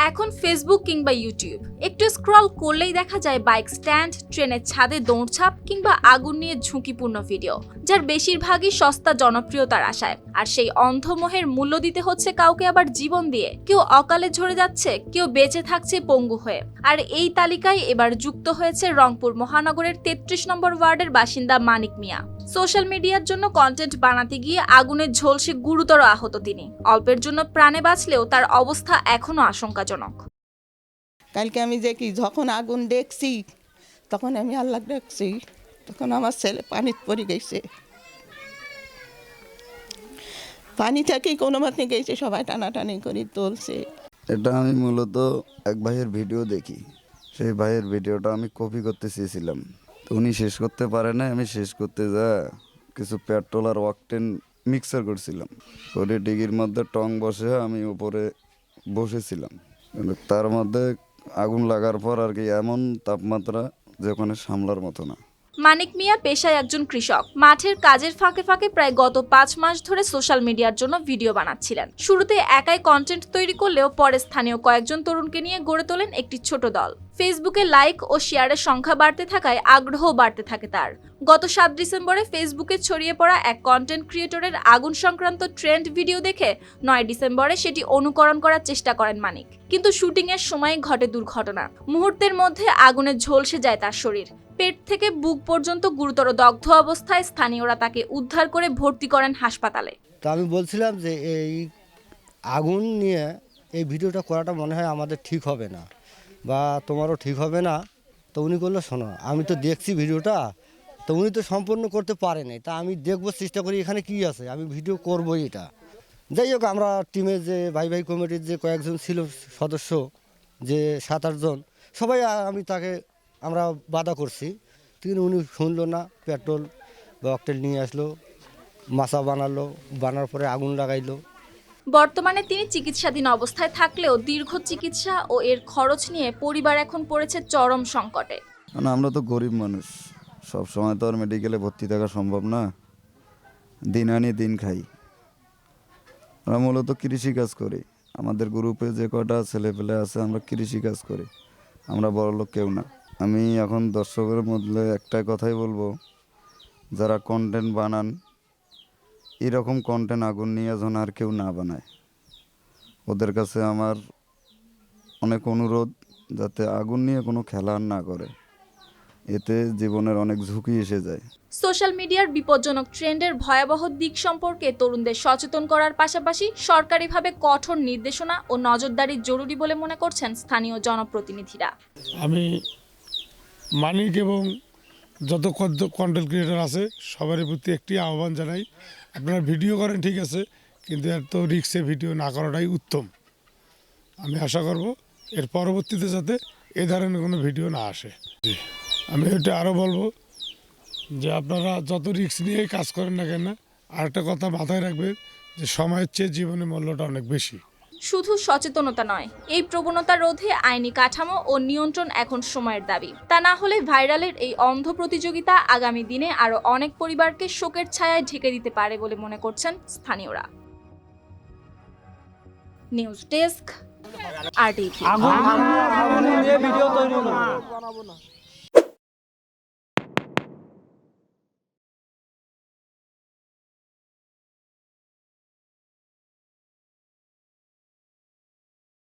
এখন ফেসবুক কিংবা ইউটিউব একটু স্ক্রল করলেই দেখা যায় বাইক স্ট্যান্ড, ট্রেনের ছাদে দৌড়ঝাঁপ কিংবা আগুন নিয়ে ঝুঁকিপূর্ণ ভিডিও, যার বেশিরভাগই সস্তা জনপ্রিয়তার আশায়। আর সেই অন্ধমোহের মূল্য দিতে হচ্ছে কাউকে আবার জীবন দিয়ে, কেউ অকালে ঝরে যাচ্ছে, কেউ বেঁচে থাকছে পঙ্গু হয়ে। আর এই তালিকায় এবার যুক্ত হয়েছে রংপুর মহানগরের ৩৩ নম্বর ওয়ার্ডের বাসিন্দা মানিক মিয়া। সোশ্যাল মিডিয়ার জন্য কন্টেন্ট বানাতে গিয়ে আগুনে ঝলসে গুরুতর আহত তিনি। অল্পের জন্য প্রাণে বাঁচলেও তার অবস্থা এখনো আশঙ্কাজনক। কালকে আমি দেখি যখন আগুন দেখছি তখন আমি আল্লাহ দেখছি, তখন আমার ছেলে পানিতে পড়ে গেছে। পানি থেকেই কোনো মতে গেছে, সবাই টানাটানি করে তুলছে। এটা আমি মূলত এক ভাইয়ের ভিডিও দেখি, সেই ভাইয়ের ভিডিওটা আমি কপি করতে চেয়েছিলাম, তো উনি শেষ করতে পারে না। আমি শেষ করতে যা কিছু পেট্রোল আর অকটেন মিক্সার করছিলাম, করে ডিগির মধ্যে টং বসে আমি উপরে বসেছিলাম, কিন্তু তার মধ্যে আগুন লাগার পর আর কি এমন তাপমাত্রা যে ওখানে সামলার মতো না। মানিক মিয়া পেশায় একজন কৃষক। মাঠের কাজের ফাঁকে ফাঁকে প্রায় গত ৫ মাস ধরে সোশ্যাল মিডিয়ার জন্য ভিডিও বানাচ্ছিলেন। শুরুতে একাই কন্টেন্ট তৈরি করলেও পরে স্থানীয় কয়েকজন তরুণকে নিয়ে গড়ে তোলেন একটি ছোট দল। ফেসবুকে লাইক ও শেয়ারের সংখ্যা বাড়তে থাকায় আগ্রহ বাড়তে থাকে তার। গত ৭ ডিসেম্বরে ফেসবুকে ছড়িয়ে পড়া এক কন্টেন্ট ক্রিয়েটরের আগুন সংক্রান্ত ট্রেন্ড ভিডিও দেখে ৯ ডিসেম্বরে সেটি অনুকরণ করার চেষ্টা করেন মানিক। কিন্তু শুটিংয়ের সময় ঘটে দুর্ঘটনা। মুহূর্তের মধ্যে আগুনে ঝলসে যায় তার শরীর। পেট থেকে বুক পর্যন্ত গুরুতর দগ্ধ অবস্থায় স্থানীয়রা তাকে উদ্ধার করে ভর্তি করেন হাসপাতালে। তো আমি বলছিলাম যে এই আগুন নিয়ে এই ভিডিওটা করাটা মনে হয় আমাদের ঠিক হবে না, বা তোমারও ঠিক হবে না। তো উনি বললো, শোনো আমি তো দেখছি ভিডিওটা, তো উনি তো সম্পূর্ণ করতে পারে নাই, তা আমি দেখবো, চেষ্টা করি এখানে কি আছে, আমি ভিডিও করবোই এটা। যাই হোক, আমরা টিমের যে ভাই কমিটির যে কয়েকজন ছিল সদস্য, যে ৭-৮ জন, সবাই আমরা বাধা করছি, কিন্তু উনি শুনলো না। পেট্রোল বা অকটেল নিয়ে আসলো, মাছা বানার পরে আগুন লাগাইলো। বর্তমানে তিনি চিকিৎসাধীন অবস্থায় থাকলেও দীর্ঘ চিকিৎসা ও এর খরচ নিয়ে পরিবার এখন পড়েছে চরম সংকটে। মানে আমরা তো গরিব মানুষ, সব সময় তো আর মেডিকেলে ভর্তি থাকা সম্ভব না, দিন আনি দিন খাই। আমরা মূলত কৃষি কাজ করি, আমাদের গ্রুপে যে কটা ছেলেপেলে আছে আমরা কৃষি কাজ করি, আমরা বড়লোক কেউ না। আমি এখন দর্শকের মধ্যে একটাই কথাই বলবো, যারা কন্টেন্ট বানান এরকম কন্টেন্ট আগুন নিয়ে যেন আর কেউ না বানায়। ওদের কাছে আমার অনেক অনুরোধ, যাতে আগুন নিয়ে কোনো খেলা না করে, এতে জীবনের অনেক ঝুঁকি এসে যায়। সোশ্যাল মিডিয়ার বিপজ্জনক ট্রেন্ডের ভয়াবহ দিক সম্পর্কে তরুণদের সচেতন করার পাশাপাশি সরকারিভাবে কঠোর নির্দেশনা ও নজরদারি জরুরি বলে মনে করছেন স্থানীয় জনপ্রতিনিধিরা। আমি মানিক এবং যত কন্টেন্ট ক্রিয়েটর আছে সবারই প্রতি একটি আহ্বান জানাই, আপনারা ভিডিও করেন ঠিক আছে, কিন্তু এত রিস্কে ভিডিও না করাটাই উত্তম। আমি আশা করব এর পরবর্তীতে যাতে এ ধরনের কোনো ভিডিও না আসে। আমি এটা আরও বলবো যে আপনারা যত রিস্ক নিয়েই কাজ করেন না কেন, আরেকটা কথা মাথায় রাখবেন যে সময়ের চেয়ে জীবনের মূল্যটা অনেক বেশি। শুধু সচেতনতা নয়, এই প্রবণতা রোধে আইনি কাঠামো ও নিয়ন্ত্রণ এখন সময়ের দাবি। তা না হলে ভাইরালের এই অন্ধ প্রতিযোগিতা আগামী দিনে আরো অনেক পরিবারকে শোকের ছায়ায় ঢেকে দিতে পারে বলে মনে করছেন স্থানীয়রা। News desk, RTV।